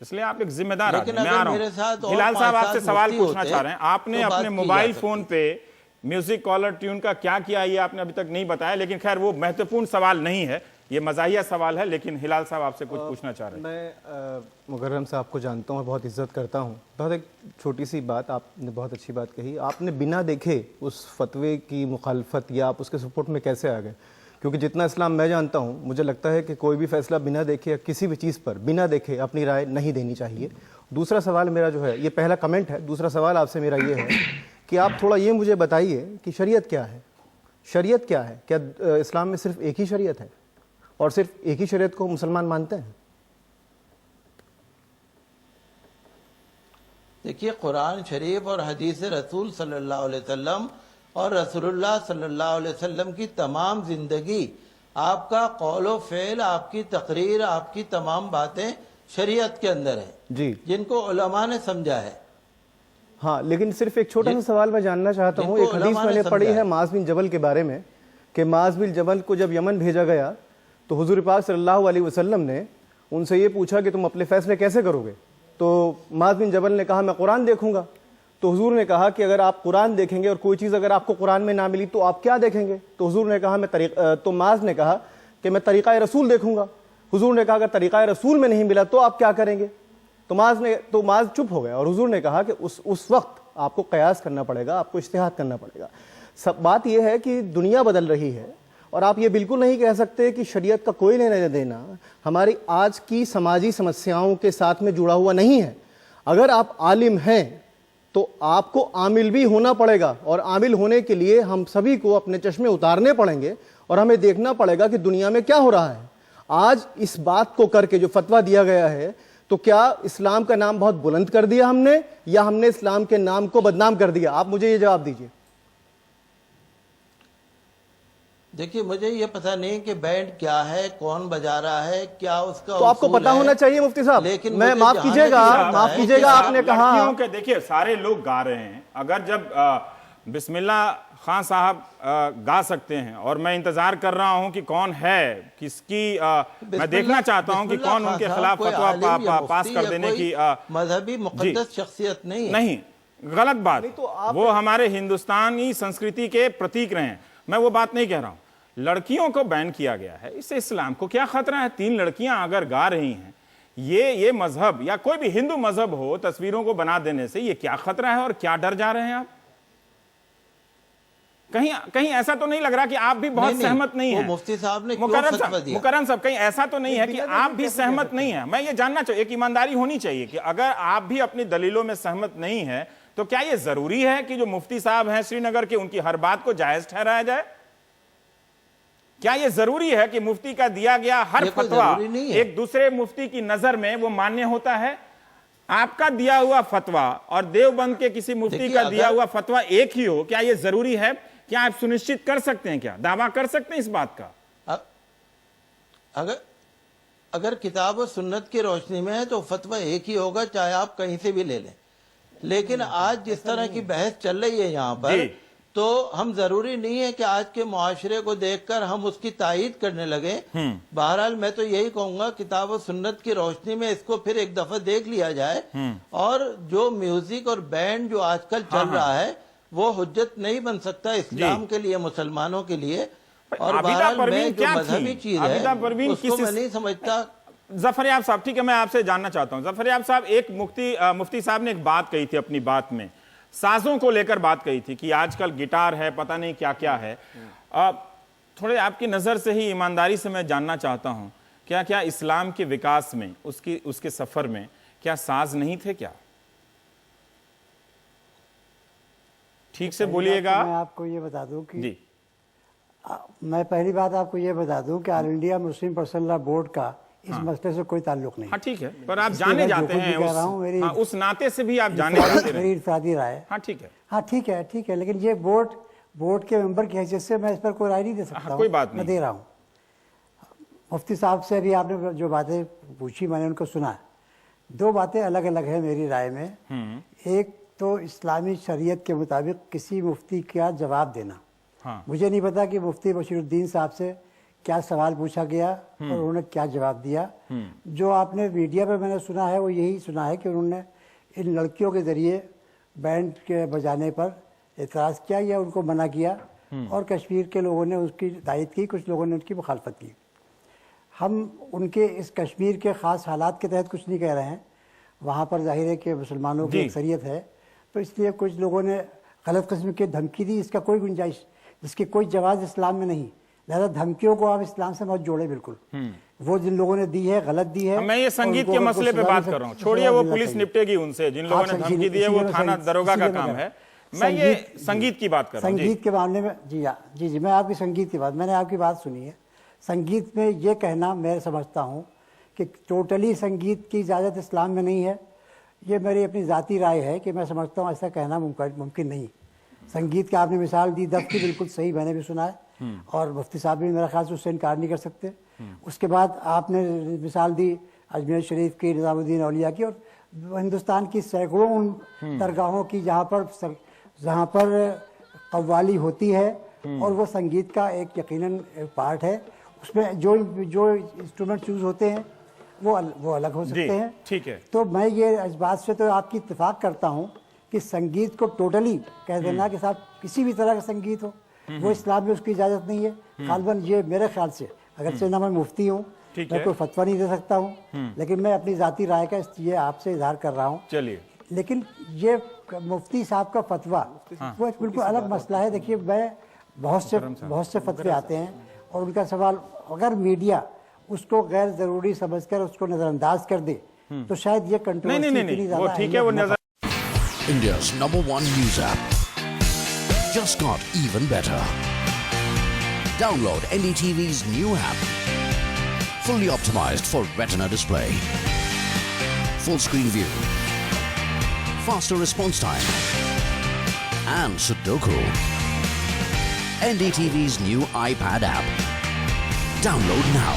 اس لیے آپ ایک ذمہ دار لیکن آدمی. میں اگر آ رہا میرے ساتھ ہوں. اور ہلال صاحب 5 آپ سے سات سوال مفتی پوچھنا ہوتے چاہ رہے ہیں. آپ نے تو بات اپنے کی موبائل جا فون سکتی. پہ میوزک کالر ٹیون کا کیا کیا یہ آپ نے ابھی تک نہیں بتایا, لیکن خیر وہ مہتوپورن سوال نہیں ہے, یہ مزاحیہ سوال ہے. لیکن ہلال صاحب آپ سے کچھ پوچھنا چاہ رہے ہیں. میں مکرم صاحب کو جانتا ہوں اور بہت عزت کرتا ہوں. بہت ایک چھوٹی سی بات, آپ نے بہت اچھی بات کہی. آپ نے بنا دیکھے اس فتوے کی مخالفت یا آپ اس کے سپورٹ میں کیسے آ گئے؟ کیونکہ جتنا اسلام میں جانتا ہوں, مجھے لگتا ہے کہ کوئی بھی فیصلہ بنا دیکھے یا کسی بھی چیز پر بنا دیکھے اپنی رائے نہیں دینی چاہیے. دوسرا سوال میرا جو ہے, یہ پہلا کمنٹ ہے, دوسرا سوال آپ سے میرا یہ ہے کہ آپ تھوڑا یہ مجھے بتائیے کہ شریعت کیا ہے؟ شریعت کیا ہے؟ کیا اسلام میں صرف ایک ہی شریعت ہے اور صرف ایک ہی شریعت کو مسلمان مانتے ہیں؟ دیکھیے, قرآن شریف اور حدیث رسول صلی اللہ علیہ وسلم اور رسول اللہ صلی اللہ علیہ وسلم کی تمام زندگی, آپ کا قول و فعل, آپ کی تقریر, آپ کی تمام باتیں شریعت کے اندر ہیں جی, جن کو علماء نے سمجھا ہے. ہاں, لیکن صرف ایک چھوٹا سا سوال میں جاننا چاہتا ہوں. جن کو ایک حدیث علماء میں نے نے پڑھی سمجھا ہے ہے. معاذ بن جبل کے بارے میں کہ معاذ بن جبل کو جب یمن بھیجا گیا تو حضور پاک صلی اللہ علیہ وسلم نے ان سے یہ پوچھا کہ تم اپنے فیصلے کیسے کرو گے؟ تو معاذ بن جبل نے کہا میں قرآن دیکھوں گا. تو حضور نے کہا کہ اگر آپ قرآن دیکھیں گے اور کوئی چیز اگر آپ کو قرآن میں نہ ملی تو آپ کیا دیکھیں گے؟ تو حضور نے کہا تو معاذ نے کہا کہ میں طریقہ رسول دیکھوں گا. حضور نے کہا اگر طریقہ رسول میں نہیں ملا تو آپ کیا کریں گے؟ تو معاذ چپ ہو گیا اور حضور نے کہا کہ اس وقت آپ کو قیاس کرنا پڑے گا, آپ کو اجتہاد کرنا پڑے گا. سب بات یہ ہے کہ دنیا بدل رہی ہے اور آپ یہ بالکل نہیں کہہ سکتے کہ شریعت کا کوئی لینا دینا ہماری آج کی سماجی سمسیاؤں کے ساتھ میں جڑا ہوا نہیں ہے. اگر آپ عالم ہیں تو آپ کو عامل بھی ہونا پڑے گا, اور عامل ہونے کے لیے ہم سبھی کو اپنے چشمے اتارنے پڑیں گے اور ہمیں دیکھنا پڑے گا کہ دنیا میں کیا ہو رہا ہے. آج اس بات کو کر کے جو فتویٰ دیا گیا ہے, تو کیا اسلام کا نام بہت بلند کر دیا ہم نے, یا ہم نے اسلام کے نام کو بدنام کر دیا؟ آپ مجھے یہ جواب دیجئے. دیکھیے, مجھے یہ پتہ نہیں کہ بینڈ کیا ہے, کون بجا رہا ہے, کیا اس کا تو آپ کو اصول پتا ہے. ہونا چاہیے مفتی صاحب. لیکن میں مجھے معاف جہاں کیجئے تک گا, یہ معاف ہے کیجئے کہ گا, آپ نے کہا لڑکیوں کے دیکھیے سارے لوگ گا رہے ہیں. اگر جب بسم اللہ خان صاحب گا سکتے ہیں اور میں انتظار کر رہا ہوں کہ کون ہے, کس کی میں دیکھنا چاہتا ہوں کہ کون ان کے خلاف فتویٰ پاس کر دینے کی مذہبی مقدس شخصیت نہیں ہے. نہیں, غلط بات. وہ ہمارے ہندوستانی سنسکرتی کے پرتیک رہے ہیں. میں وہ بات نہیں کہہ رہا ہوں. لڑکیوں کو بین کیا گیا ہے, اس سے اسلام کو کیا خطرہ ہے؟ 3 لڑکیاں اگر گا رہی ہیں, یہ مذہب یا کوئی بھی ہندو مذہب ہو, تصویروں کو بنا دینے سے یہ کیا خطرہ ہے اور کیا ڈر جا رہے ہیں آپ؟ کہیں ایسا تو نہیں لگ رہا کہ آپ بھی بہت سہمت نہیں ہیں؟ مفتی صاحب نے کیوں فتویٰ دیا؟ مکرم صاحب, کہیں ایسا تو نہیں ہے کہ آپ بھی سہمت نہیں ہیں؟ میں یہ جاننا چاہیے, ایک ایمانداری ہونی چاہیے کہ اگر آپ بھی اپنی دلیلوں میں سہمت نہیں ہیں تو کیا یہ ضروری ہے کہ جو مفتی صاحب ہیں سری نگر کے, ان کی ہر بات کو جائز ٹھہرایا جائے؟ کیا یہ ضروری ہے کہ مفتی کا دیا گیا ہر فتویٰ ایک دوسرے مفتی کی نظر میں وہ مانیہ ہوتا ہے؟ آپ کا دیا ہوا فتویٰ اور دیوبند کے کسی مفتی کا دیا ہوا فتویٰ ایک ہی ہو, کیا یہ ضروری ہے؟ کیا آپ سنشچت کر سکتے ہیں, کیا دعویٰ کر سکتے ہیں اس بات کا؟ اگر کتاب و سنت کی روشنی میں ہے تو فتویٰ ایک ہی ہوگا, چاہے آپ کہیں سے بھی لے لیں. لیکن آج جس طرح کی بحث چل رہی ہے یہاں پر, تو ہم ضروری نہیں ہے کہ آج کے معاشرے کو دیکھ کر ہم اس کی تائید کرنے لگیں. بہرحال میں تو یہی کہوں گا, کتاب و سنت کی روشنی میں اس کو پھر ایک دفعہ دیکھ لیا جائے, اور جو میوزک اور بینڈ جو آج کل چل رہا ہے وہ حجت نہیں بن سکتا اسلام کے لیے, مسلمانوں کے لیے. اور بہرحال میں جو مذہبی چیز ہے اس کو میں نہیں سمجھتا. ظفر یاب صاحب, ٹھیک ہے, میں آپ سے جاننا چاہتا ہوں. ظفر یاب صاحب, ایک مفتی صاحب نے ایک بات کہی تھی اپنی بات میں, سازوں کو لے کر بات کہی تھی کہ آج کل گٹار ہے, پتہ نہیں کیا کیا ہے. تھوڑے آپ کی نظر سے ہی ایمانداری سے میں جاننا چاہتا ہوں, کیا اسلام کے وکاس میں, اس کے سفر میں کیا ساز نہیں تھے کیا؟ ٹھیک سے بولیے گا. میں آپ کو یہ بتا دوں کہ جی, میں پہلی بات آپ کو یہ بتا دوں کہ all India Muslim personal law board کا اس مسئلے سے کوئی تعلق نہیں. ہاں ٹھیک ہے, پر آپ جانے جاتے ہیں اس ناطے سے بھی آپ جانے جاتے ہیں. میری انفرادی رائے. ہاں ٹھیک ہے, ہاں ٹھیک ہے, لیکن یہ بورڈ کے ممبر کی حیثیت سے میں اس پر کوئی رائے نہیں دے سکتا. کوئی بات نہیں, میں دے رہا ہوں. مفتی صاحب سے بھی آپ نے جو باتیں پوچھی میں نے ان کو سنا. 2 باتیں الگ الگ ہیں میری رائے میں. ایک تو اسلامی شریعت کے مطابق کسی مفتی کا جواب دینا. مجھے نہیں پتا کہ مفتی بشیر الدین صاحب سے کیا سوال پوچھا گیا اور انہوں نے کیا جواب دیا. جو آپ نے میڈیا پہ میں نے سنا ہے وہ یہی سنا ہے کہ انہوں نے ان لڑکیوں کے ذریعے بینڈ کے بجانے پر اعتراض کیا یا ان کو منع کیا, اور کشمیر کے لوگوں نے اس کی تائید کی, کچھ لوگوں نے ان کی مخالفت کی. ہم ان کے اس کشمیر کے خاص حالات کے تحت کچھ نہیں کہہ رہے ہیں, وہاں پر ظاہر ہے کہ مسلمانوں کی اکثریت ہے, تو اس لیے کچھ لوگوں نے غلط قسم کی دھمکی دی, اس کا کوئی گنجائش, جس کی کوئی جواز اسلام میں نہیں. لہذا دھمکیوں کو آپ اسلام سے مت جوڑے بالکل. وہ جن لوگوں نے دی ہے غلط دی ہے. میں یہ سنگیت کے مسئلے پہ بات کر رہا ہوں, چھوڑیے وہ پولیس نپٹے گی ان سے, جن لوگوں نے دھمکی دی ہے وہ تھانہ دروگا کا کام ہے. میں یہ سنگیت کی بات کر رہا ہوں. سنگیت کے معاملے میں جی میں آپ کی سنگیت کی بات, میں نے آپ کی بات سنی ہے. سنگیت میں یہ کہنا میں سمجھتا ہوں کہ ٹوٹلی سنگیت کی اجازت اسلام میں نہیں ہے. یہ میری اپنی ذاتی رائے ہے کہ میں سمجھتا ہوں ایسا کہنا ممکن نہیں. سنگیت کی آپ نے مثال دی دف کی, بالکل صحیح, میں نے بھی سنا ہے, اور مفتی صاحب بھی میرا خیال سے اس سے انکار نہیں کر سکتے. اس کے بعد آپ نے مثال دی اجمیر شریف کی, نظام الدین اولیاء کی, اور ہندوستان کی سینکڑوں درگاہوں کی جہاں پر قوالی ہوتی ہے, اور وہ سنگیت کا ایک یقیناً پارٹ ہے. اس میں جو انسٹرومنٹ چوز ہوتے ہیں وہ الگ ہو سکتے ہیں. ٹھیک ہے. تو میں یہ اس بات سے تو آپ کی اتفاق کرتا ہوں کہ سنگیت کو ٹوٹلی کہہ دینا کہ صاحب کسی بھی طرح کا سنگیت ہو, وہ اسلام میں اس کی اجازت نہیں ہے. غالباً یہ میرے خیال سے, اگرچہ نہ میں مفتی ہوں, میں کوئی فتویٰ نہیں دے سکتا ہوں, لیکن میں اپنی ذاتی رائے کا یہ آپ سے اظہار کر رہا ہوں. چلیے, لیکن یہ مفتی صاحب کا فتویٰ وہ ایک بالکل الگ مسئلہ ہے. دیکھیے میں بہت سے فتوے آتے ہیں, اور ان کا سوال اگر میڈیا اس کو غیر ضروری سمجھ کر اس کو نظر انداز کر دے تو شاید یہ کنٹروورسی اتنی زیادہ وہ ٹھیک ہے, وہ نظر. India's #1 news app just got even better. Download NDTV's new app. Fully optimized for retina display. Full screen view. Faster response time. And Sudoku. NDTV's new iPad app. Download now.